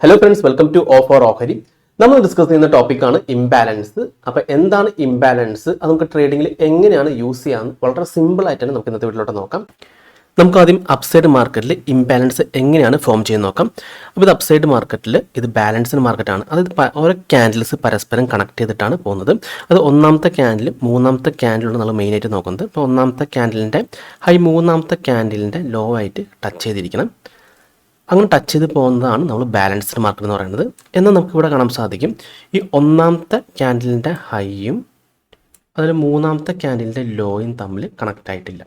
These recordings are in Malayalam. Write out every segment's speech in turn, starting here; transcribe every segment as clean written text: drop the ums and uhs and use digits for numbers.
Hello friends, welcome to O for ഓഹരി. നമ്മൾ ഡിസ്കസ് ചെയ്യുന്ന ടോപ്പിക്കാണ് ഇംബാലൻസ്. അപ്പോൾ എന്താണ് ഇംബാലൻസ്, അത് നമുക്ക് ട്രേഡിംഗിൽ എങ്ങനെയാണ് യൂസ് ചെയ്യാമെന്ന് വളരെ സിമ്പിൾ ആയിട്ടാണ് നമുക്ക് ഇന്നത്തെ വീട്ടിലോട്ട് നോക്കാം. നമുക്ക് ആദ്യം അപ്സൈഡ് മാർക്കറ്റിൽ ഇംബാലൻസ് എങ്ങനെയാണ് ഫോം ചെയ്ത് നോക്കാം. അപ്പോൾ ഇത് അപ്സൈഡ് മാർക്കറ്റിൽ ഇത് ബാലൻസ്ഡ് മാർക്കറ്റാണ്. അതായത് ഓരോ ക്യാൻഡിൽസ് പരസ്പരം കണക്ട് ചെയ്തിട്ടാണ് പോകുന്നത്. അത് ഒന്നാമത്തെ ക്യാൻഡിലും മൂന്നാമത്തെ ക്യാൻഡിലാണ് നമ്മൾ മെയിനായിട്ട് നോക്കുന്നത്. അപ്പോൾ ഒന്നാമത്തെ ക്യാൻഡിലിൻ്റെ ഹൈ മൂന്നാമത്തെ ക്യാൻഡിലിൻ്റെ ലോ ആയിട്ട് ടച്ച് ചെയ്തിരിക്കണം. അങ്ങനെ ടച്ച് ചെയ്ത് പോകുന്നതാണ് നമ്മൾ ബാലൻസ്ഡ് മാർക്കറ്റ് എന്ന് പറയുന്നത്. എന്നാൽ നമുക്കിവിടെ കാണാൻ സാധിക്കും, ഈ ഒന്നാമത്തെ ക്യാൻഡിലിൻ്റെ ഹൈയും അതിൽ മൂന്നാമത്തെ ക്യാൻഡിലിൻ്റെ ലോയും തമ്മിൽ കണക്റ്റ് ആയിട്ടില്ല.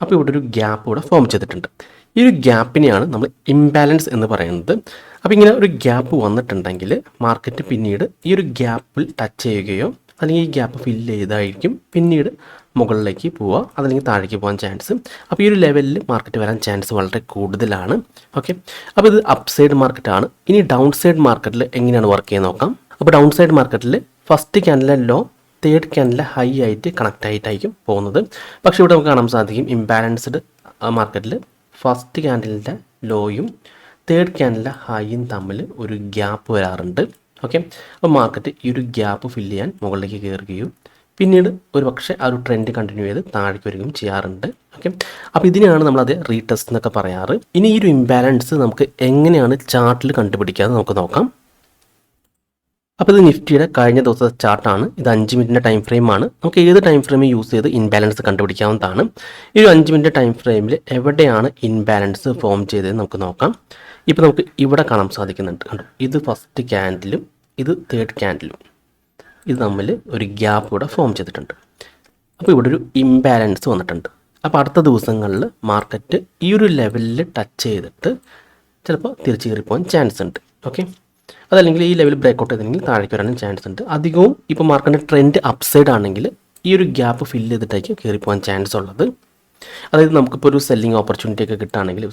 അപ്പോൾ ഇവിടെ ഒരു ഗ്യാപ്പ് ഇവിടെ ഫോം ചെയ്തിട്ടുണ്ട്. ഈ ഒരു ഗ്യാപ്പിനെയാണ് നമ്മൾ ഇംബാലൻസ് എന്ന് പറയുന്നത്. അപ്പോൾ ഇങ്ങനെ ഒരു ഗ്യാപ്പ് വന്നിട്ടുണ്ടെങ്കിൽ മാർക്കറ്റ് പിന്നീട് ഈ ഒരു ഗ്യാപ്പിൽ ടച്ച് ചെയ്യുകയോ അല്ലെങ്കിൽ ഈ ഗ്യാപ്പ് ഫില്ല് ചെയ്തായിരിക്കും പിന്നീട് മുകളിലേക്ക് പോവുക, അതല്ലെങ്കിൽ താഴേക്ക് പോകാൻ ചാൻസ്. അപ്പോൾ ഈ ഒരു ലെവലിൽ മാർക്കറ്റ് വരാൻ ചാൻസ് വളരെ കൂടുതലാണ്. ഓക്കെ, അപ്പോൾ ഇത് അപ്സൈഡ് മാർക്കറ്റാണ്. ഇനി ഡൗൺ സൈഡ് മാർക്കറ്റിൽ എങ്ങനെയാണ് വർക്ക് ചെയ്യാൻ നോക്കാം. അപ്പോൾ ഡൗൺ സൈഡ് മാർക്കറ്റിൽ ഫസ്റ്റ് ക്യാൻഡിലെ ലോ തേർഡ് ക്യാൻഡിലെ ഹൈ ആയിട്ട് കണക്റ്റ് ആയിട്ടായിരിക്കും പോകുന്നത്. പക്ഷേ ഇവിടെ നമുക്ക് കാണാൻ സാധിക്കും ഇംബാലൻസ്ഡ് മാർക്കറ്റിൽ ഫസ്റ്റ് ക്യാൻഡിലിൻ്റെ ലോയും തേർഡ് ക്യാൻഡിലെ ഹൈയും തമ്മിൽ ഒരു ഗ്യാപ്പ് വരാറുണ്ട്. ഓക്കെ, അപ്പോൾ മാർക്കറ്റ് ഈ ഒരു ഗ്യാപ്പ് ഫില്ല് ചെയ്യാൻ മുകളിലേക്ക് കയറുകയും പിന്നീട് ഒരു പക്ഷേ ആ ഒരു ട്രെൻഡ് കണ്ടിന്യൂ ചെയ്ത് താഴേക്ക് വരികയും ചെയ്യാറുണ്ട്. ഓക്കെ, അപ്പോൾ ഇതിനെയാണ് നമ്മളത് റീടെസ്റ്റ് എന്നൊക്കെ പറയാറ്. ഇനി ഈ ഒരു ഇംബാലൻസ് നമുക്ക് എങ്ങനെയാണ് ചാർട്ടിൽ കണ്ടുപിടിക്കാമെന്ന് നമുക്ക് നോക്കാം. അപ്പോൾ ഇത് നിഫ്റ്റിയുടെ കഴിഞ്ഞ ദിവസത്തെ ചാർട്ടാണ്. ഇത് 5 മിനിറ്റിൻ്റെ ടൈം ഫ്രെയിമാണ്. നമുക്ക് ഏത് ടൈം ഫ്രെയിം യൂസ് ചെയ്ത് ഇൻബാലൻസ് കണ്ടുപിടിക്കാവുന്നതാണ്. ഈ ഒരു 5 മിനിറ്റ് ടൈം ഫ്രെയിമിൽ എവിടെയാണ് ഇൻബാലൻസ് ഫോം ചെയ്തത് നമുക്ക് നോക്കാം. ഇപ്പോൾ നമുക്ക് ഇവിടെ കാണാൻ സാധിക്കുന്നുണ്ട്. കണ്ടോ, ഇത് ഫസ്റ്റ് ക്യാൻഡിലും ഇത് തേർഡ് ക്യാൻഡിലും ഇത് തമ്മിൽ ഒരു ഗ്യാപ്പ് ഇവിടെ ഫോം ചെയ്തിട്ടുണ്ട്. അപ്പോൾ ഇവിടെ ഒരു ഇംബാലൻസ് വന്നിട്ടുണ്ട്. അപ്പോൾ അടുത്ത ദിവസങ്ങളിൽ മാർക്കറ്റ് ഈ ഒരു ലെവലിൽ ടച്ച് ചെയ്തിട്ട് ചിലപ്പോൾ തിരിച്ച് കയറിപ്പോകാൻ ചാൻസ് ഉണ്ട്. ഓക്കെ, അതല്ലെങ്കിൽ ഈ ലെവൽ ബ്രേക്കൗട്ട് ചെയ്തെങ്കിൽ താഴേക്ക് വരാനും ചാൻസ് ഉണ്ട്. അധികവും ഇപ്പോൾ മാർക്കറ്റിൻ്റെ ട്രെൻഡ് അപ്സൈഡ് ആണെങ്കിൽ ഈ ഒരു ഗ്യാപ്പ് ഫില്ല് ചെയ്തിട്ടായിരിക്കും കയറിപ്പോകാൻ ചാൻസ് ഉള്ളത്. അതായത് നമുക്കിപ്പോൾ ഒരു സെല്ലിംഗ് ഓപ്പർച്യൂണിറ്റി ഒക്കെ കിട്ടുകയാണെങ്കിൽ,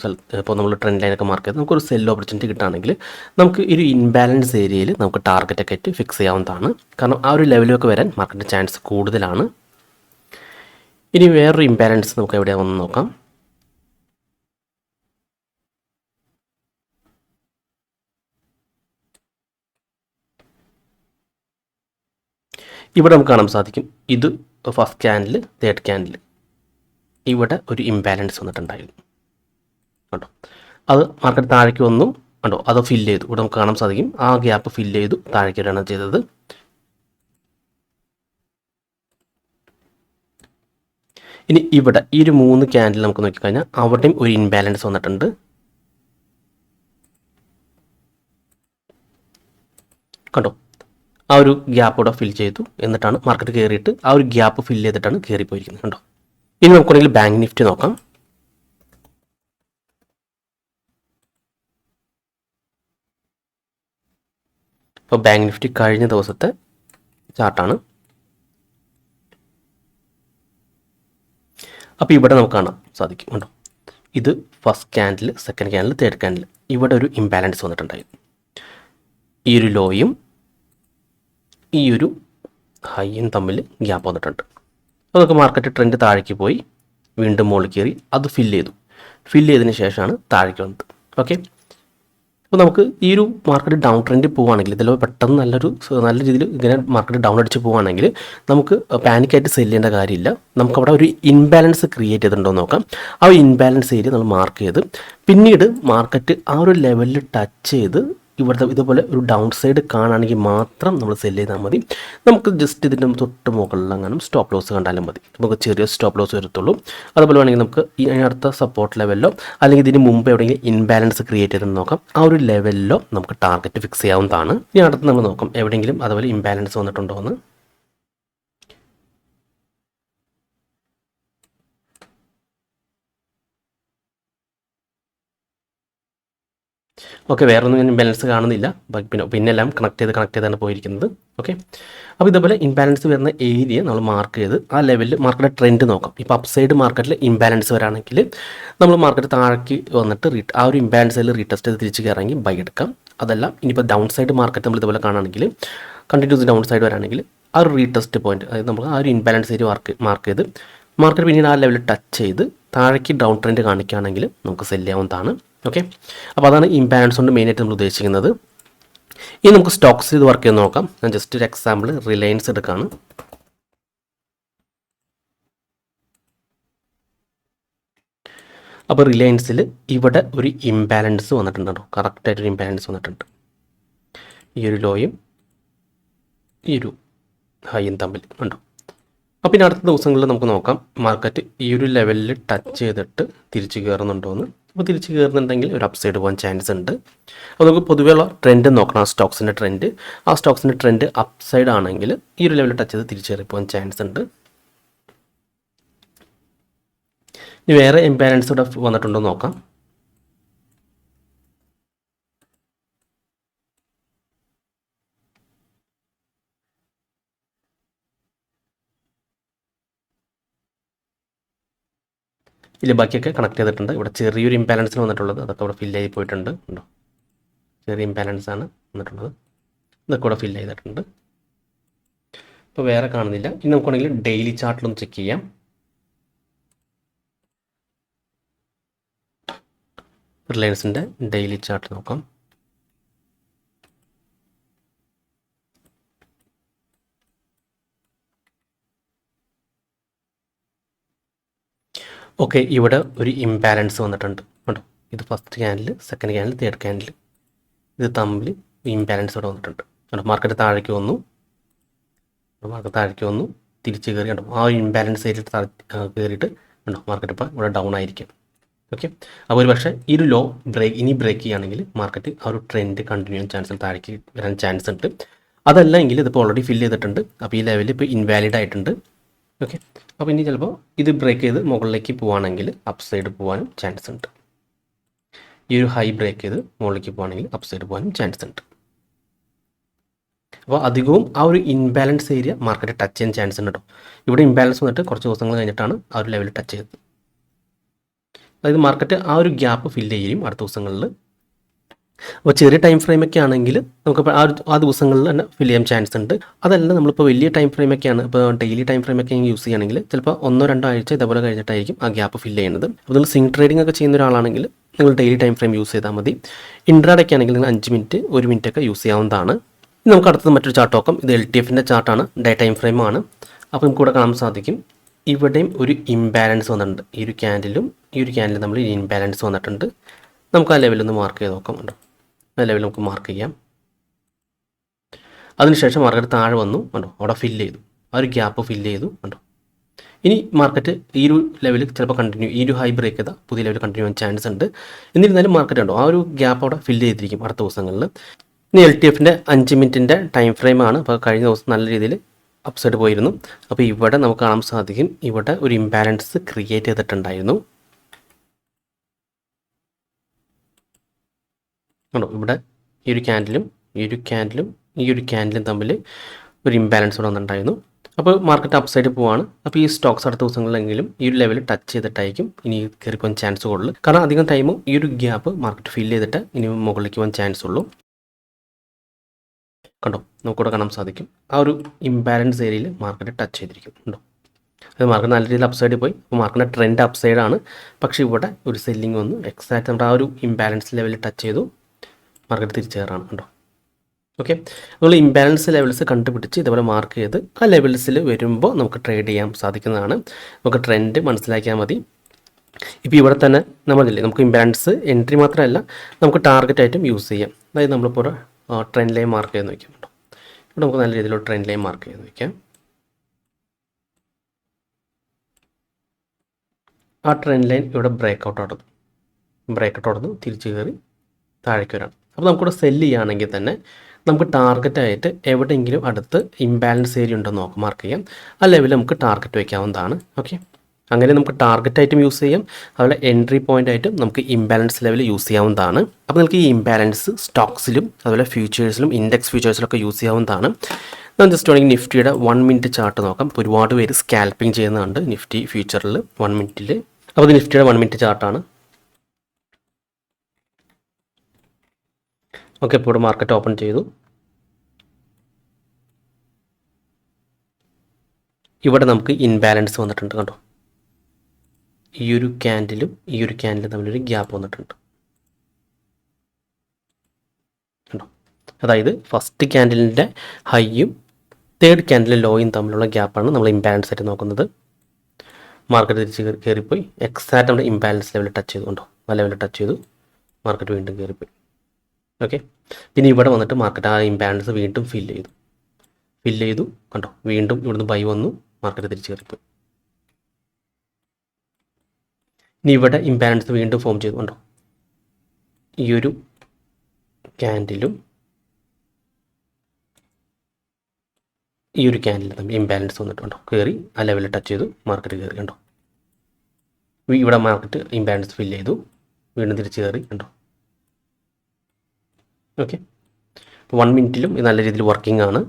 ഇപ്പോൾ നമ്മൾ ട്രെൻഡ് ലൈനൊക്കെ മാർക്ക് ചെയ്ത് നമുക്കൊരു സെൽ ഓപ്പർച്യൂണിറ്റി കിട്ടുകയാണെങ്കിൽ നമുക്ക് ഈ ഒരു ഇൻബാലൻസ് ഏരിയയിൽ നമുക്ക് ടാർഗറ്റൊക്കെ ആയിട്ട് ഫിക്സ് ചെയ്യാവുന്നതാണ്. കാരണം ആ ഒരു ലെവലൊക്കെ വരാൻ മാർക്കറ്റിൻ്റെ ചാൻസ് കൂടുതലാണ്. ഇനി വേറൊരു ഇംബാലൻസ് നമുക്ക് എവിടെയാണെന്ന് നോക്കാം. ഇവിടെ നമുക്ക് കാണാൻ സാധിക്കും, ഇത് ഫസ്റ്റ് ക്യാൻഡിൽ തേർഡ് ക്യാൻഡിൽ ഇവിടെ ഒരു ഇംബാലൻസ് വന്നിട്ടുണ്ടായിരുന്നു. കേട്ടോ, അത് മാർക്കറ്റ് താഴേക്ക് വന്നു. കണ്ടോ, അത് ഫില്ല് ചെയ്തു. ഇവിടെ നമുക്ക് കാണാൻ സാധിക്കും ആ ഗ്യാപ്പ് ഫില്ല് ചെയ്തു താഴേക്ക് വരികയാണ് ചെയ്തത്. ഇനി ഇവിടെ ഈ ഒരു 3 ക്യാൻഡിൽ നമുക്ക് നോക്കിക്കഴിഞ്ഞാൽ അവിടെയും ഒരു ഇൻബാലൻസ് വന്നിട്ടുണ്ട്. കണ്ടോ, ആ ഒരു ഗ്യാപ്പ് ഇവിടെ ഫിൽ ചെയ്തു. എന്നിട്ടാണ് മാർക്കറ്റ് കയറിയിട്ട് ആ ഒരു ഗ്യാപ്പ് ഫില്ല് ചെയ്തിട്ടാണ് കയറിപ്പോയിരിക്കുന്നത്. കണ്ടോ, ഇനി നമുക്കുണ്ടെങ്കിൽ ബാങ്ക് നിഫ്റ്റി നോക്കാം. ഇപ്പോൾ ബാങ്ക് നിഫ്റ്റി കഴിഞ്ഞ ദിവസത്തെ ചാർട്ടാണ്. അപ്പോൾ ഇവിടെ നമുക്ക് കാണാൻ സാധിക്കും. കണ്ടോ, ഇത് first candle second candle third candle ഇവിടെ ഒരു ഇംബാലൻസ് വന്നിട്ടുണ്ടായിരുന്നു. ഈ ഒരു ലോയും ഈ ഒരു ഹൈയും തമ്മിൽ ഗ്യാപ്പ് വന്നിട്ടുണ്ട്. അപ്പോൾ നമുക്ക് മാർക്കറ്റ് ട്രെൻഡ് താഴേക്ക് പോയി വീണ്ടും മുകളിൽ കയറി അത് ഫില്ല് ചെയ്തതിന് ശേഷമാണ് താഴേക്ക് വന്നത്. ഓക്കെ, അപ്പോൾ നമുക്ക് ഈ ഒരു മാർക്കറ്റ് ഡൗൺ ട്രെൻഡ് പോവുകയാണെങ്കിൽ, ഇതിൽ പെട്ടെന്ന് നല്ല രീതിയിൽ ഇങ്ങനെ മാർക്കറ്റ് ഡൗൺ അടിച്ച് പോവുകയാണെങ്കിൽ നമുക്ക് പാനിക്കായിട്ട് സെല്ല് ചെയ്യേണ്ട കാര്യമില്ല. നമുക്കവിടെ ഒരു ഇൻബാലൻസ് ക്രിയേറ്റ് ചെയ്തിട്ടുണ്ടോ എന്ന് നോക്കാം. ആ ഒരു ഇൻബാലൻസ് ഏരിയ നമ്മൾ മാർക്ക് ചെയ്ത് പിന്നീട് മാർക്കറ്റ് ആ ഒരു ലെവലിൽ ടച്ച് ചെയ്ത് ഇവിടുത്തെ ഇതുപോലെ ഒരു ഡൗൺ സൈഡ് കാണുകയാണെങ്കിൽ മാത്രം നമ്മൾ സെല്ല് ചെയ്താൽ മതി. നമുക്ക് ജസ്റ്റ് ഇതിൻ്റെ തൊട്ട് മുകളിൽ അങ്ങനെ സ്റ്റോപ്പ് ലോസ് കണ്ടാലും മതി. നമുക്ക് ചെറിയ സ്റ്റോപ്പ് ലോസ് വരത്തുള്ളൂ. അതുപോലെ വേണമെങ്കിൽ നമുക്ക് ഈ അടുത്ത സപ്പോർട്ട് ലെവലിലോ അല്ലെങ്കിൽ ഇതിന് മുമ്പ് എവിടെയെങ്കിലും ഇൻബാലൻസ് ക്രിയേറ്റ് ചെയ്തെന്ന് നോക്കാം. ആ ഒരു ലെവലിലോ നമുക്ക് ടാർഗറ്റ് ഫിക്സ് ചെയ്യാവുന്നതാണ്. ഇനി അടുത്ത് നമ്മൾ നോക്കാം എവിടെയെങ്കിലും അതുപോലെ ഇംബാലൻസ് വന്നിട്ടുണ്ടോ എന്ന്. ഓക്കെ, വേറെ ഒന്നും ഇൻബാലൻസ് കാണുന്നില്ല. പിന്നെ എല്ലാം കണക്ട് ചെയ്താണ് പോയിരിക്കുന്നത്. ഓക്കെ, അപ്പോൾ ഇതുപോലെ ഇൻബാലൻസ് വരുന്ന ഏരിയ നമ്മൾ മാർക്ക് ചെയ്ത് ആ ലെവലിൽ മാർക്കറ്റ് ട്രെൻഡ് നോക്കാം. ഇപ്പോൾ അപ്സൈഡ് മാർക്കറ്റിൽ ഇൻബാലൻസ് വരാണെങ്കിൽ നമ്മൾ മാർക്കറ്റ് താഴേക്ക് വന്നിട്ട് ആ ഒരു ഇൻബാലൻസിൽ റീടെസ്റ്റ് ചെയ്ത് തിരിച്ച് കയറാമെങ്കിൽ ബൈ എടുക്കാം. അതല്ല, ഇനിയിപ്പോൾ ഡൗൺ സൈഡ് മാർക്കറ്റ് നമ്മൾ ഇതുപോലെ കാണുകയാണെങ്കിൽ കണ്ടിന്യൂസ് ഡൗൺ സൈഡ് വരാണെങ്കിൽ ആ ഒരു റീടെസ്റ്റ് പോയിന്റ്, അതായത് നമ്മൾ ആ ഒരു ഇൻബാലൻസ് ഏരിയ മാർക്ക് ചെയ്ത് മാർക്കറ്റ് പിന്നീട് ആ ലെവലിൽ ടച്ച് ചെയ്ത് താഴേക്ക് ഡൗൺ ട്രെൻഡ് കാണിക്കുകയാണെങ്കിൽ നമുക്ക് സെല്ല് ചെയ്യാവുന്നതാണ്. ഓക്കെ, അപ്പോൾ അതാണ് ഇംബാലൻസ് കൊണ്ട് മെയിനായിട്ട് നമ്മൾ ഉദ്ദേശിക്കുന്നത്. ഇനി നമുക്ക് സ്റ്റോക്സിൽ ഇത് വർക്ക് ചെയ്ത് നോക്കാം. ഞാൻ ജസ്റ്റ് ഒരു എക്സാമ്പിൾ റിലയൻസ് എടുക്കുകയാണ്. അപ്പോൾ റിലയൻസിൽ ഇവിടെ ഒരു ഇംബാലൻസ് വന്നിട്ടുണ്ട് കേട്ടോ. കറക്റ്റായിട്ടൊരു ഇംബാലൻസ് വന്നിട്ടുണ്ട്. ഈ ഒരു ലോയും ഈ ഒരു ഹൈയും തമ്മിൽ ഉണ്ടോ. അപ്പോൾ ഇനി അടുത്ത ദിവസങ്ങളിൽ നമുക്ക് നോക്കാം മാർക്കറ്റ് ഈ ഒരു ലെവലിൽ ടച്ച് ചെയ്തിട്ട് തിരിച്ച് കയറുന്നുണ്ടോ എന്ന്. അപ്പോൾ തിരിച്ച് കയറുന്നുണ്ടെങ്കിൽ ഒരു അപ്സൈഡ് പോകാൻ ചാൻസ് ഉണ്ട്. അപ്പോൾ നമുക്ക് പൊതുവെയുള്ള ട്രെൻഡ് നോക്കണം. ആ സ്റ്റോക്സിൻ്റെ ട്രെൻഡ് അപ്സൈഡ് ആണെങ്കിൽ ഈ ഒരു ലെവലിൽ ടച്ച് ചെയ്ത് തിരിച്ച് കയറി പോകാൻ ചാൻസ് ഉണ്ട്. ഇനി വേറെ ഇംബാലൻസ് ഇവിടെ വന്നിട്ടുണ്ടോ നോക്കാം. ഇതിൽ ബാക്കിയൊക്കെ കണക്ട് ചെയ്തിട്ടുണ്ട്. ഇവിടെ ചെറിയൊരു ഇംബാലൻസിൽ വന്നിട്ടുള്ളത് അതൊക്കെ ഇവിടെ ഫില്ല് ആയി പോയിട്ടുണ്ട്. ഉണ്ടോ, ചെറിയ ഇംബാലൻസ് ആണ് വന്നിട്ടുള്ളത്. ഇതൊക്കെ ഇവിടെ ഫില്ല് ചെയ്തിട്ടുണ്ട്. ഇപ്പോൾ വേറെ കാണുന്നില്ല. ഇനി നമുക്കാണെങ്കിൽ ഡെയിലി ചാർട്ടിലൊന്ന് ചെക്ക് ചെയ്യാം. റിലയൻസിൻ്റെ ഡെയിലി ചാർട്ട് നോക്കാം. ഓക്കെ, ഇവിടെ ഒരു ഇംബാലൻസ് വന്നിട്ടുണ്ട് കേട്ടോ. ഇത് first candle, second candle, third candle, ഇത് തമ്മിൽ ഇംബാലൻസ് ഇവിടെ വന്നിട്ടുണ്ട് കേട്ടോ. മാർക്കറ്റ് താഴേക്ക് വന്നു, തിരിച്ച് കയറി കേട്ടോ. ആ ഒരു ഇംബാലൻസ് ഏരിയ കയറിയിട്ട് കേട്ടോ മാർക്കറ്റ് ഇപ്പോൾ ഇവിടെ ഡൗൺ ആയിരിക്കും. ഓക്കെ, അപ്പോൾ ഒരു പക്ഷേ ഈ ഒരു ലോ ബ്രേക്ക് ചെയ്യുകയാണെങ്കിൽ മാർക്കറ്റ് ആ ഒരു ട്രെൻഡ് കണ്ടിന്യൂ ചെയ്യാൻ ചാൻസ്, താഴേക്ക് വരാൻ ചാൻസ് ഉണ്ട്. അതല്ല എങ്കിൽ ഇതിപ്പോൾ ഓൾറെഡി ഫില്ല് ചെയ്തിട്ടുണ്ട്. അപ്പോൾ ഈ ലെവലിൽ ഇപ്പോൾ ഇൻവാലിഡ് ആയിട്ടുണ്ട്. ഓക്കെ, അപ്പോൾ ഇനി ചിലപ്പോൾ ഇത് ബ്രേക്ക് ചെയ്ത് മുകളിലേക്ക് പോവുകയാണെങ്കിൽ അപ്സൈഡ് പോകാനും ചാൻസ് ഉണ്ട്. ഈ ഒരു ഹൈ ബ്രേക്ക് ചെയ്ത് മുകളിലേക്ക് പോവുകയാണെങ്കിൽ അപ്സൈഡ് പോകാനും ചാൻസ് ഉണ്ട്. അപ്പോൾ അധികവും ആ ഒരു ഇൻബാലൻസ് ഏരിയ മാർക്കറ്റ് ടച്ച് ചെയ്യാൻ ചാൻസ് ഉണ്ട് കേട്ടോ. ഇവിടെ ഇംബാലൻസ് വന്നിട്ട് കുറച്ച് ദിവസങ്ങൾ കഴിഞ്ഞിട്ടാണ് ആ ഒരു ലെവലിൽ ടച്ച് ചെയ്തത്. അതായത് മാർക്കറ്റ് ആ ഒരു ഗ്യാപ്പ് ഫില്ല് ചെയ്യും അടുത്ത ദിവസങ്ങളിൽ. അപ്പോൾ ചെറിയ ടൈം ഫ്രെയിമൊക്കെ ആണെങ്കിൽ നമുക്ക് ആ ദിവസങ്ങളിൽ തന്നെ ഫില്ല് ചെയ്യാൻ ചാൻസ് ഉണ്ട്. അതല്ല നമ്മളിപ്പോൾ വലിയ ടൈം ഫ്രെയിമൊക്കെയാണ്, ഇപ്പോൾ ഡെയിലി ടൈം ഫ്രെയിമൊക്കെ യൂസ് ചെയ്യുകയാണെങ്കിൽ ചിലപ്പോൾ 1-2 ആഴ്ച ഇതേപോലെ കഴിഞ്ഞിട്ടായിരിക്കും ആ ഗ്യാപ്പ് ഫില്ല് ചെയ്യുന്നത്. അപ്പോൾ നിങ്ങൾ സ്വിംഗ് ട്രേഡിംഗ് ഒക്കെ ചെയ്യുന്ന ഒരാളാണെങ്കിൽ നിങ്ങൾ ഡെയിലി ടൈം ഫ്രെയിം യൂസ് ചെയ്താൽ മതി. ഇൻട്രാഡേക്ക് ആണെങ്കിൽ നിങ്ങൾ 5 മിനിറ്റ് 1 മിനിറ്റ് ഒക്കെ യൂസ് ചെയ്യാവുന്നതാണ്. ഇനി നമുക്ക് അടുത്തത് മറ്റൊരു ചാർട്ട് നോക്കാം. ഇത് LTFൻ്റെ ചാർട്ടാണ്, ഡേ ടൈം ഫ്രെയിമാണ്. അപ്പോൾ നമുക്ക് ഇവിടെ കാണാൻ സാധിക്കും ഇവിടെയും ഒരു ഇംബാലൻസ് വന്നിട്ടുണ്ട്. ഈ ഒരു ക്യാൻഡിലും നമ്മൾ ഇംബാലൻസ് വന്നിട്ടുണ്ട്. നമുക്ക് ആ ലെവലൊന്ന് മാർക്ക് ചെയ്ത് നോക്കാം. ഉണ്ടോ, ആ ലെവൽ നമുക്ക് മാർക്ക് ചെയ്യാം. അതിനുശേഷം മാർക്കറ്റ് താഴെ വന്നു കണ്ടോ, അവിടെ ഫില്ല് ചെയ്തു, ആ ഒരു ഗ്യാപ്പ് ഫില്ല് ചെയ്തു കണ്ടോ. ഇനി മാർക്കറ്റ് ഈ ഒരു ലെവലിൽ ചിലപ്പോൾ കണ്ടിന്യൂ, ഈ ഒരു ഹൈ ബ്രേക്ക് ചെയ്താൽ പുതിയ ലെവൽ കണ്ടിന്യൂ ചെയ്യാൻ ചാൻസ് ഉണ്ട്. എന്നിരുന്നാലും മാർക്കറ്റ് ഉണ്ടോ ആ ഒരു ഗ്യാപ്പ് അവിടെ ഫില്ല് ചെയ്തിരിക്കും അടുത്ത ദിവസങ്ങളിൽ. ഇനി LTFൻ്റെ 5 മിനിറ്റിൻ്റെ ടൈം ഫ്രെയിമാണ്. അപ്പോൾ കഴിഞ്ഞ ദിവസം നല്ല രീതിയിൽ അപ്സൈഡ് പോയിരുന്നു. അപ്പോൾ ഇവിടെ നമുക്ക് കാണാൻ സാധിക്കും ഇവിടെ ഒരു ഇംബാലൻസ് ക്രിയേറ്റ് ചെയ്തിട്ടുണ്ടായിരുന്നു. ആണോ, ഇവിടെ ഈ ഒരു ക്യാൻഡിലും തമ്മിൽ ഒരു ഇംബാലൻസ് ഇവിടെ വന്നിട്ടുണ്ടായിരുന്നു. അപ്പോൾ മാർക്കറ്റ് അപ്സൈഡ് പോവാണ്. അപ്പോൾ ഈ സ്റ്റോക്സ് അടുത്ത ദിവസങ്ങളിലെങ്കിലും ഈ ഒരു ലെവൽ ടച്ച് ചെയ്തിട്ടായിരിക്കും ഇനി കയറിപ്പോകാൻ ചാൻസ് കൂടുതൽ. കാരണം അധികം ടൈമും ഈ ഒരു ഗ്യാപ്പ് മാർക്കറ്റ് ഫില്ല് ചെയ്തിട്ട് ഇനി മുകളിലേക്ക് പോകാൻ ചാൻസ് ഉള്ളൂ. കണ്ടോ, നമുക്കിവിടെ കാണാൻ സാധിക്കും ആ ഒരു ഇംബാലൻസ് ഏരിയയിൽ മാർക്കറ്റ് ടച്ച് ചെയ്തിരിക്കും. ഉണ്ടോ, അത് മാർക്കറ്റ് നല്ല രീതിയിൽ അപ്സൈഡിൽ പോയി. അപ്പോൾ മാർക്കറ്റിൻ്റെ ട്രെൻഡ് അപ്സൈഡാണ്. പക്ഷേ ഇവിടെ ഒരു സെല്ലിംഗ് വന്നു, എക്സാക്റ്റ് നമ്മുടെ ആ ഒരു ഇംബാലൻസ് ലെവലിൽ ടച്ച് ചെയ്തു, മാർക്കറ്റ് തിരിച്ചു കയറാണ്. ഉണ്ടോ, ഓക്കെ. നമ്മൾ ഇംബാലൻസ് ലെവൽസ് കണ്ടുപിടിച്ച് ഇതേപോലെ മാർക്ക് ചെയ്ത് ആ ലെവൽസിൽ വരുമ്പോൾ നമുക്ക് ട്രേഡ് ചെയ്യാൻ സാധിക്കുന്നതാണ്. നമുക്ക് ട്രെൻഡ് മനസ്സിലാക്കിയാൽ മതി. ഇപ്പോൾ ഇവിടെ തന്നെ നമ്മളില്ലേ, നമുക്ക് ഇംബാലൻസ് എൻട്രി മാത്രമല്ല നമുക്ക് ടാർഗറ്റായിട്ടും യൂസ് ചെയ്യാം. അതായത് നമ്മളിപ്പോൾ ട്രെൻഡ് ലൈൻ മാർക്ക് ചെയ്ത് വയ്ക്കാം. കേട്ടോ, ഇവിടെ നമുക്ക് നല്ല രീതിയിലുള്ള ട്രെൻഡ് ലൈൻ മാർക്ക് ചെയ്ത് വയ്ക്കാം. ആ ട്രെൻഡ് ലൈൻ ഇവിടെ ബ്രേക്കൗട്ട് നടന്നു തിരിച്ച് കയറി താഴേക്ക് വരാം. അപ്പോൾ നമുക്കിവിടെ സെല്ല് ചെയ്യുകയാണെങ്കിൽ തന്നെ നമുക്ക് ടാർഗറ്റായിട്ട് എവിടെയെങ്കിലും അടുത്ത് ഇംബാലൻസ് ഏരിയ ഉണ്ടോ നോക്കാം, മാർക്ക് ചെയ്യാം. ആ ലെവലിൽ നമുക്ക് ടാർഗറ്റ് വയ്ക്കാവുന്നതാണ്. ഓക്കെ, അങ്ങനെ നമുക്ക് ടാർഗറ്റായിട്ടും യൂസ് ചെയ്യാം, അതുപോലെ എൻട്രി പോയിൻ്റ് ആയിട്ടും നമുക്ക് ഇംബാലൻസ് ലെവൽ യൂസ് ചെയ്യാവുന്നതാണ്. അപ്പോൾ നമുക്ക് ഈ ഇംബാലൻസ് സ്റ്റോക്സിലും അതുപോലെ ഫ്യൂച്ചേഴ്സിലും ഇൻഡെക്സ് ഫ്യൂച്ചേഴ്സിലൊക്കെ യൂസ് ചെയ്യാവുന്നതാണ്. ഞാൻ ജസ്റ്റ് വേണമെങ്കിൽ നിഫ്റ്റിയുടെ 1 മിനിറ്റ് ചാർട്ട് നോക്കാം. ഇപ്പോൾ ഒരുപാട് പേര് സ്കാൽപ്പിംഗ് ചെയ്യുന്നുണ്ട് നിഫ്റ്റി ഫ്യൂച്ചറിൽ 1 മിനിറ്റിൽ. അപ്പോൾ ഇത് നിഫ്റ്റിയുടെ 1 മിനിറ്റ് ചാർട്ടാണ്. ഓക്കെ, ഇപ്പോൾ ഇവിടെ മാർക്കറ്റ് ഓപ്പൺ ചെയ്തു. ഇവിടെ നമുക്ക് ഇൻബാലൻസ് വന്നിട്ടുണ്ട്. കണ്ടോ, ഈ ഒരു ക്യാൻഡിലും തമ്മിലൊരു ഗ്യാപ്പ് വന്നിട്ടുണ്ട്. കണ്ടോ, അതായത് ഫസ്റ്റ് ക്യാൻഡിലിൻ്റെ ഹൈയും തേർഡ് ക്യാൻഡിലെ ലോയും തമ്മിലുള്ള ഗ്യാപ്പാണ് നമ്മൾ ഇംബാലൻസ് ആയിട്ട് നോക്കുന്നത്. മാർക്കറ്റ് തിരിച്ച് കയറിപ്പോയി എക്സാക്റ്റ് നമ്മുടെ ഇംബാലൻസ് ലെവൽ ടച്ച് ചെയ്തുകൊണ്ടോ ആ ലെവൽ ടച്ച് ചെയ്തു, മാർക്കറ്റ് വീണ്ടും കയറിപ്പോയി. ഓക്കെ, പിന്നെ ഇവിടെ വന്നിട്ട് മാർക്കറ്റ് ആ ഇംബാലൻസ് വീണ്ടും ഫില്ല് ചെയ്തു കണ്ടോ, വീണ്ടും ഇവിടുന്ന് ബൈ വന്നു, മാർക്കറ്റ് തിരിച്ച് കയറിപ്പോയി. ഇനി ഇവിടെ ഇംബാലൻസ് വീണ്ടും ഫോം ചെയ്തു കണ്ടോ, ഈ ഒരു ക്യാൻഡിലും ഈ ഒരു ക്യാൻഡിൽ തമ്മിൽ ഇംബാലൻസ് വന്നിട്ടുണ്ടോ, കയറി ആ ലെവലിൽ ടച്ച് ചെയ്തു, മാർക്കറ്റ് കയറി കണ്ടോ. ഇവിടെ മാർക്കറ്റ് ഇംബാലൻസ് ഫില്ല് ചെയ്തു, വീണ്ടും തിരിച്ച് കയറി കണ്ടോ. ഓക്കെ, 1 മിനിറ്റിലും ഇത് നല്ല രീതിയിൽ വർക്കിംഗ് ആണ്.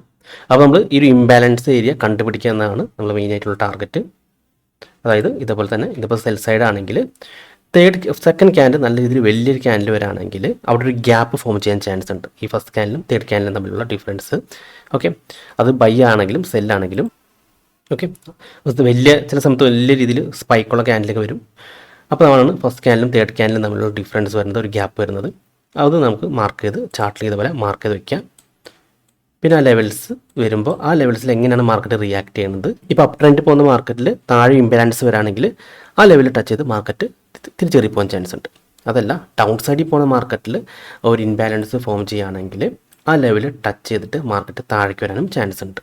അപ്പോൾ നമ്മൾ ഈ ഒരു ഇംബാലൻസ് ഏരിയ കണ്ടുപിടിക്കുക എന്നതാണ് നമ്മൾ മെയിനായിട്ടുള്ള ടാർഗറ്റ്. അതായത് ഇതേപോലെ തന്നെ ഇതിപ്പോൾ സെൽ സൈഡ് ആണെങ്കിൽ സെക്കൻഡ് ക്യാൻഡിൽ നല്ല രീതിയിൽ വലിയൊരു ക്യാൻഡിൽ വരാണെങ്കിൽ അവിടെ ഒരു ഗ്യാപ്പ് ഫോം ചെയ്യാൻ ചാൻസ് ഉണ്ട്, ഈ ഫസ്റ്റ് ക്യാൻഡിലും തേർഡ് ക്യാൻഡിലും തമ്മിലുള്ള ഡിഫറൻസ്. ഓക്കെ, അത് ബൈ ആണെങ്കിലും സെല്ലാണെങ്കിലും. ഓക്കെ, വലിയ ചില സമയത്ത് വലിയ രീതിയിൽ സ്പൈക്കുള്ള ക്യാൻഡിലൊക്കെ വരും. അപ്പോൾ അതാണ് ഫസ്റ്റ് ക്യാൻഡിലും തേർഡ് ക്യാൻഡിലും തമ്മിലുള്ള ഡിഫറൻസ് വരുന്നത്, ഒരു ഗ്യാപ്പ് വരുന്നത്. അത് നമുക്ക് മാർക്ക് ചെയ്ത് ചാർട്ടിൽ ഇതുപോലെ മാർക്ക് ചെയ്ത് വയ്ക്കാം. പിന്നെ ആ ലെവൽസ് വരുമ്പോൾ ആ ലെവൽസിൽ എങ്ങനെയാണ് മാർക്കറ്റ് റിയാക്ട് ചെയ്യുന്നത്. ഇപ്പോൾ അപ് ട്രെൻഡ് പോകുന്ന മാർക്കറ്റിൽ താഴെ ഇംബാലൻസ് വരാണെങ്കിൽ ആ ലെവലിൽ ടച്ച് ചെയ്ത് മാർക്കറ്റ് തിരിച്ചെറി പോകാൻ ചാൻസ് ഉണ്ട്. അതല്ല ഡൗൺ സൈഡിൽ പോകുന്ന മാർക്കറ്റിൽ ഒരു ഇംബാലൻസ് ഫോം ചെയ്യുകയാണെങ്കിൽ ആ ലെവലിൽ ടച്ച് ചെയ്തിട്ട് മാർക്കറ്റ് താഴേക്ക് വരാനും ചാൻസ് ഉണ്ട്.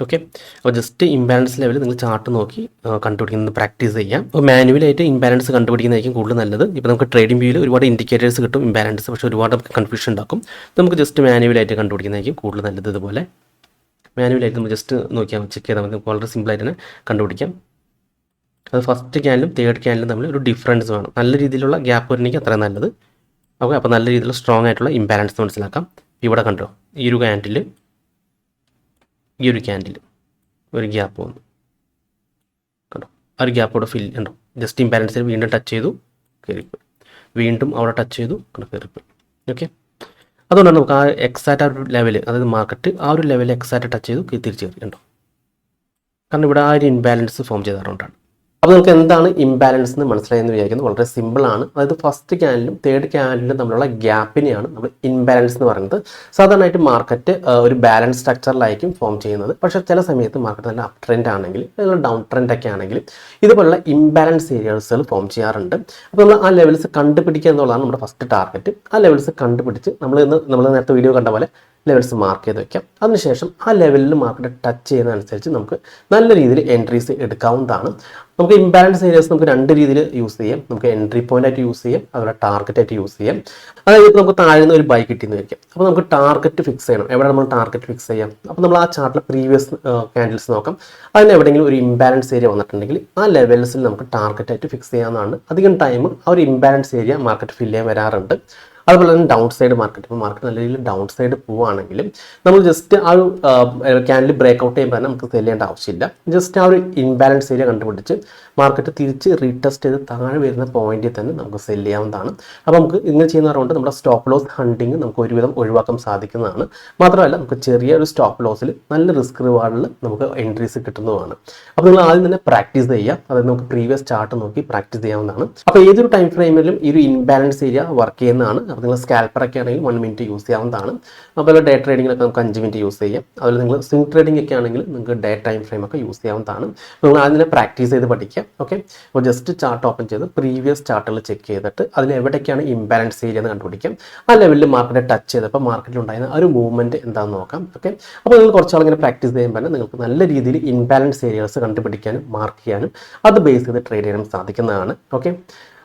ഓക്കെ, അപ്പോൾ ജസ്റ്റ് ഇംബാലൻസ് ലെവൽ നിങ്ങൾ ചാർട്ട് നോക്കി കണ്ടുപിടിക്കുന്നത് പ്രാക്ടീസ് ചെയ്യാം. അപ്പോൾ മാനുവലായിട്ട് ഇംബാലൻസ് കണ്ടുപിടിക്കുന്നതായിരിക്കും കൂടുതൽ നല്ലത്. ഇപ്പോൾ നമുക്ക് ട്രേഡിംഗ് വ്യൂവിൽ ഒരുപാട് ഇൻഡിക്കേറ്റേഴ്സ് കിട്ടും ഇംബാലൻസ്, പക്ഷേ ഒരുപാട് നമുക്ക് കൺഫ്യൂഷൻ ഉണ്ടാക്കും. നമുക്ക് ജസ്റ്റ് മാനുവലായിട്ട് കണ്ടുപിടിക്കുന്നതായിരിക്കും കൂടുതൽ നല്ലത്. ഇതുപോലെ മാനുവലായിട്ട് നമ്മൾ ജസ്റ്റ് നോക്കിയാൽ ചെക്ക് ചെയ്താൽ നമുക്ക് വളരെ സിമ്പിളായിട്ട് തന്നെ കണ്ടുപിടിക്കാം. അത് ഫസ്റ്റ് ക്യാൻഡിലും തേർഡ് ക്യാൻഡിലും തമ്മിൽ ഒരു ഡിഫറൻസ് വേണം, നല്ല രീതിയിലുള്ള ഗ്യാപ്പ് വരണമെങ്കിൽ അത്രയും നല്ലത്. ഓക്കെ, അപ്പോൾ നല്ല രീതിയിലുള്ള സ്ട്രോങ് ആയിട്ടുള്ള ഇംബാലൻസ് മനസ്സിലാക്കാം. ഇവിടെ കണ്ടോ, ഈ ഒരു ക്യാൻഡിൽ ഈ ഒരു ക്യാൻഡിൽ ഒരു ഗ്യാപ്പ് വന്നു കണ്ടോ, ആ ഒരു ഗ്യാപ്പോടെ ഫില്ല് ഉണ്ടോ, ജസ്റ്റ് ഇംബാലൻസിൽ വീണ്ടും ടച്ച് ചെയ്തു കയറിപ്പോയി, വീണ്ടും അവിടെ ടച്ച് ചെയ്തു കണ്ടോ കയറിപ്പോയി. ഓക്കെ, അതുകൊണ്ടാണ് നമുക്ക് ആ എക്സാക്റ്റ് ആ ഒരു ലെവൽ, അതായത് മാർക്കറ്റ് ആ ഒരു ലെവൽ എക്സാക്റ്റ് ടച്ച് ചെയ്തു തിരിച്ച് കയറി കണ്ടോ, കാരണം ഇവിടെ ആ ഒരു ഇംബാലൻസ് ഫോം ചെയ്തതുകൊണ്ടാണ്. അപ്പോൾ നമുക്ക് എന്താണ് ഇംബാലൻസ് എന്ന് മനസ്സിലായെന്ന് വിചാരിക്കുന്നത്. വളരെ സിമ്പിളാണ്. അതായത് ഫസ്റ്റ് ക്യാൻഡിലും തേർഡ് ക്യാൻഡിലും തമ്മിലുള്ള ഗ്യാപ്പിനെയാണ് നമ്മൾ ഇംബാലൻസ് എന്ന് പറയുന്നത്. സാധാരണയായിട്ട് മാർക്കറ്റ് ഒരു ബാലൻസ് സ്ട്രക്ചറിലായിരിക്കും ഫോം ചെയ്യുന്നത്. പക്ഷേ ചില സമയത്ത് മാർക്കറ്റ് നല്ല അപ് ട്രെൻഡ് ആണെങ്കിൽ അല്ലെങ്കിൽ ഡൗൺ ട്രെൻഡ് ഒക്കെ ആണെങ്കിൽ ഇതുപോലുള്ള ഇംബാലൻസ് ഏരിയസുകൾ ഫോം ചെയ്യാറുണ്ട്. അപ്പോൾ നമ്മൾ ആ ലെവൽസ് കണ്ടുപിടിക്കുക എന്നുള്ളതാണ് നമ്മുടെ ഫസ്റ്റ് ടാർഗറ്റ്. ആ ലെവൽസ് കണ്ടുപിടിച്ച് നമ്മൾ നേരത്തെ വീഡിയോ കണ്ട പോലെ ലെവൽസ് മാർക്ക് ചെയ്ത് വയ്ക്കാം. അതിനുശേഷം ആ ലെവലിൽ മാർക്കറ്റ് ടച്ച് ചെയ്യുന്നതനുസരിച്ച് നമുക്ക് നല്ല രീതിയിൽ എൻട്രീസ് എടുക്കാവുന്നതാണ്. നമുക്ക് ഇംബാലൻസ് ഏരിയസ് നമുക്ക് 2 രീതിയിൽ യൂസ് ചെയ്യാം. നമുക്ക് എൻട്രി പോയിന്റ് ആയിട്ട് യൂസ് ചെയ്യാം, അതുപോലെ ടാർഗറ്റ് ആയിട്ട് യൂസ് ചെയ്യാം. അതായത് നമുക്ക് താഴെ നിന്ന് ഒരു ബൈ കിട്ടിയെന്ന് വയ്ക്കാം. അപ്പോൾ നമുക്ക് ടാർഗറ്റ് ഫിക്സ് ചെയ്യണം. എവിടെ നമ്മൾ ടാർഗറ്റ് ഫിക്സ് ചെയ്യാം? അപ്പോൾ നമ്മൾ ആ ചാർട്ടിലെ പ്രീവിയസ് ക്യാൻഡിൽസ് നോക്കാം. അതിന് എവിടെയെങ്കിലും ഒരു ഇംബാലൻസ് ഏരിയ വന്നിട്ടുണ്ടെങ്കിൽ ആ ലെവൽസിൽ നമുക്ക് ടാർഗറ്റ് ആയിട്ട് ഫിക്സ് ചെയ്യാവുന്നതാണ്. അധികം ടൈം ആ ഒരു ഇംബാലൻസ് ഏരിയ മാർക്കറ്റ് ഫില്ല് ചെയ്യാൻ വരാറുണ്ട്. അതുപോലെ തന്നെ ഡൗൺ സൈഡ് മാർക്കറ്റ്, ഇപ്പോൾ മാർക്കറ്റ് നല്ല രീതിയിൽ ഡൗൺ സൈഡ് പോവുകയാണെങ്കിലും നമ്മൾ ജസ്റ്റ് ആ ഒരു ക്യാൻഡിൽ ബ്രേക്ക് ഔട്ട് ചെയ്യുമ്പോൾ തന്നെ നമുക്ക് സെല് ചെയ്യേണ്ട ആവശ്യമില്ല. ജസ്റ്റ് ആ ഒരു ഇംബാലൻസ് ഏരിയ കണ്ടുപിടിച്ച് മാർക്കറ്റ് തിരിച്ച് റീടെസ്റ്റ് ചെയ്ത് താഴെ വരുന്ന പോയിന്റിൽ തന്നെ നമുക്ക് സെല് ചെയ്യാവുന്നതാണ്. അപ്പോൾ നമുക്ക് ഇങ്ങനെ ചെയ്യുന്നതുകൊണ്ട് നമ്മുടെ സ്റ്റോപ്പ് ലോസ് ഹണ്ടിങ് നമുക്ക് ഒരുവിധം ഒഴിവാക്കാൻ സാധിക്കുന്നതാണ്. മാത്രമല്ല നമുക്ക് ചെറിയ ഒരു സ്റ്റോപ്പ് ലോസിൽ നല്ല റിസ്ക് റിവാർഡിൽ നമുക്ക് എൻട്രീസ് കിട്ടുന്നതാണ്. അപ്പോൾ നിങ്ങൾ ആദ്യം തന്നെ പ്രാക്ടീസ് ചെയ്യാം. അതായത് നമുക്ക് പ്രീവിയസ് ചാർട്ട് നോക്കി പ്രാക്ടീസ് ചെയ്യാവുന്നതാണ്. അപ്പോൾ ഏതൊരു ടൈം ഫ്രെയിമിലും ഈ ഒരു ഇംബാലൻസ് ഏരിയ വർക്ക് ചെയ്യുന്നതാണ്. അപ്പോൾ നിങ്ങൾ സ്കാൽപ്പറൊക്കെ ആണെങ്കിൽ 1 മിനിറ്റ് യൂസ് ചെയ്യാവുന്നതാണ്. അതുപോലെ ഡേ ട്രേഡിങ്ങിലൊക്കെ നമുക്ക് 5 മിനിറ്റ് യൂസ് ചെയ്യാം. അതുപോലെ നിങ്ങൾ സ്വിംഗ് ട്രേഡിംഗ് ഒക്കെ ആണെങ്കിൽ നിങ്ങൾക്ക് ഡേ ടൈം ഫ്രെയിം ഒക്കെ യൂസ് ചെയ്യാവുന്നതാണ്. നിങ്ങൾ ആദ്യം തന്നെ പ്രാക്ടീസ് ചെയ്ത് പഠിക്കാം. ഓക്കെ, അപ്പോൾ ജസ്റ്റ് ചാർട്ട് ഓപ്പൺ ചെയ്ത് പ്രീവിയസ് ചാർട്ടുകൾ ചെക്ക് ചെയ്തിട്ട് അതിൽ എവിടേക്കാണ് ഇംബാലൻസ് ഏരിയ എന്ന് കണ്ടുപിടിക്കാം. ആ ലെവലിൽ മാർക്കറ്റ് ടച്ച് ചെയ്തപ്പോൾ മാർക്കറ്റിൽ ഉണ്ടായിരുന്ന ഒരു മൂവ്മെൻറ്റ് എന്താണെന്ന് നോക്കാം. ഓക്കെ, അപ്പോൾ നിങ്ങൾ കുറച്ചാൾ ഇങ്ങനെ പ്രാക്ടീസ് ചെയ്യുമ്പോൾ തന്നെ നിങ്ങൾക്ക് നല്ല രീതിയിൽ ഇംബാലൻസ് ഏരിയാസ് കണ്ടുപിടിക്കാനും മാർക്ക് ചെയ്യാനും അത് ബേസ് ചെയ്ത് ട്രേഡ് ചെയ്യാനും സാധിക്കുന്നതാണ്. ഓക്കെ,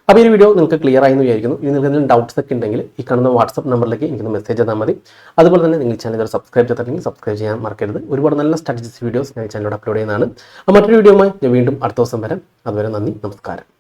അപ്പോൾ ഈ വീഡിയോ നിങ്ങൾക്ക് ക്ലിയർ ആയി എന്ന് വിചാരിക്കുന്നു. ഇനി നിങ്ങൾക്ക് എന്തെങ്കിലും ഡൗട്ട്സ് ഒക്കെ ഉണ്ടെങ്കിൽ ഈ കാണുന്ന വാട്സപ്പ് നമ്പറിലേക്ക് എനിക്ക് മെസ്സേജ് ചെയ്താൽ മതി. അതുപോലെ തന്നെ നിങ്ങൾ ചാനൽ സബ്സ്ക്രൈബ് ചെയ്തിട്ടുണ്ടെങ്കിൽ സബ്സ്ക്രൈബ് ചെയ്യാൻ മറക്കരുത്. ഒരുപാട് നല്ല സ്ട്രാറ്റജിസ് വീഡിയോസ് ഞാൻ ചാനലിലൂടെ അപ്ലോഡ് ചെയ്യുന്നതാണ്. അപ്പോൾ മറ്റൊരു വീഡിയോയുമായി ഞാൻ വീണ്ടും അടുത്ത ദിവസം വരാം. അതുവരെ നന്ദി, നമസ്കാരം.